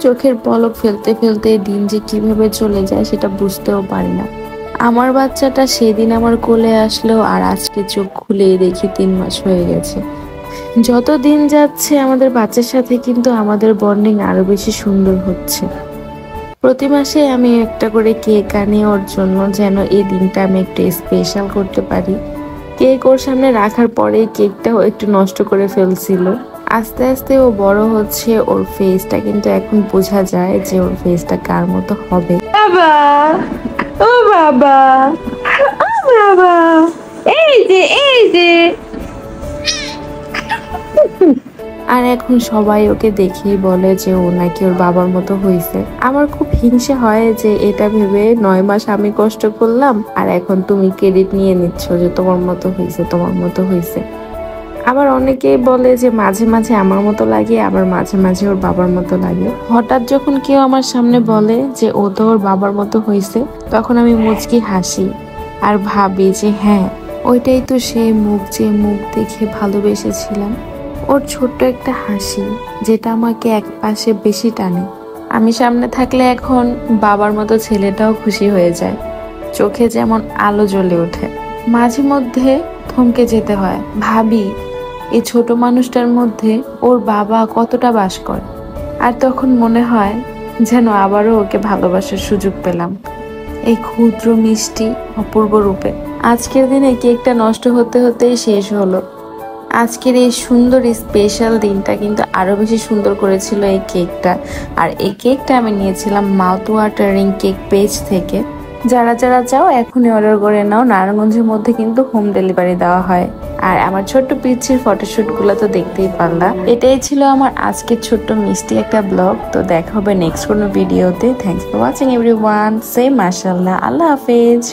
চোখের পলক ফেলতে ফেলতে দিন যে কিভাবে চলে যায় সেটা বুঝতেও পারি না। আমার বাচ্চাটা সেদিন আমার কোলে আসলো আর আজকে চোখ খুলেই দেখি 3 মাস হয়ে গেছে। যত দিন যাচ্ছে আমাদের বাচ্চার সাথে কিন্তু আমাদের বন্ডিং আরো বেশি সুন্দর হচ্ছে। প্রতি মাসে আমি একটা করে কেক আনি ওর জন্য, যেন এই দিনটা আমি একটু স্পেশাল করতে পারি। কেক ওর সামনে রাখার পরেই কেকটাও একটু নষ্ট করে ফেলছিল। আস্তে আস্তে ও বড় হচ্ছে, ওর ফেসটা কিন্তু এখন বোঝা যায় যে ওর ফেসটা কার মতো হবে। বাবা, ও বাবা, ও বাবা, এই যে আর এখন সবাই ওকে দেখেই বলে যে ও নাকি ওর বাবার মতো হয়েছে। আমার খুব হিংসে হয় যে এটা ভেবে 9 মাস আমি কষ্ট করলাম আর এখন তুমি ক্রেডিট নিয়ে নিচ্ছ যে তোমার মতো হয়েছে, তোমার মতো হয়েছে। আবার অনেকেই বলে যে মাঝে মাঝে আমার মতো লাগে, আবার মাঝে মাঝে ওর বাবার মতো লাগে। হঠাৎ যখন কেউ আমার সামনে বলে যে ও তো ওর বাবার মতো হয়েছে, তখন আমি মুচকি হাসি আর ভাবি যে হ্যাঁ, ওইটাই তো সেই মুখ, যে মুখ দেখে ভালোবেসেছিলাম। ওর ছোট্ট একটা হাসি যেটা আমাকে এক পাশে বেশি টানে। আমি সামনে থাকলে এখন বাবার মতো ছেলেটাও খুশি হয়ে যায়, চোখে যেমন আলো জ্বলে ওঠে। মাঝে মধ্যে থমকে যেতে হয়, ভাবি এই ছোট মানুষটার মধ্যে ওর বাবা কতটা বাস করে। আর তখন মনে হয় যেন আবারও ওকে ভালোবাসার সুযোগ পেলাম এই ক্ষুদ্র মিষ্টি অপূর্ব রূপে। আজকের দিনে কেকটা নষ্ট হতে হতেই শেষ হলো। আজকের এই সুন্দর স্পেশাল দিনটা কিন্তু আরো বেশি সুন্দর করেছিল এই কেকটা। আর এই কেকটা আমি নিয়েছিলাম মাউথ ওয়াটারিং কেক পেজ থেকে। যারা যারা চাও এখনই অর্ডার করে নাও, নারায়ণগঞ্জের মধ্যে কিন্তু হোম ডেলিভারি দেওয়া হয়। আর আমার ছোট্ট পিচ্ছির ফটোশুট গুলো তো দেখতেই পারলা। এটাই ছিল আমার আজকের ছোট্ট মিষ্টি একটা ব্লগ। তো দেখা হবে নেক্সট কোনো ভিডিওতে। Thanks for watching everyone. Say মাশাআল্লাহ, আল্লাহ হাফেজ।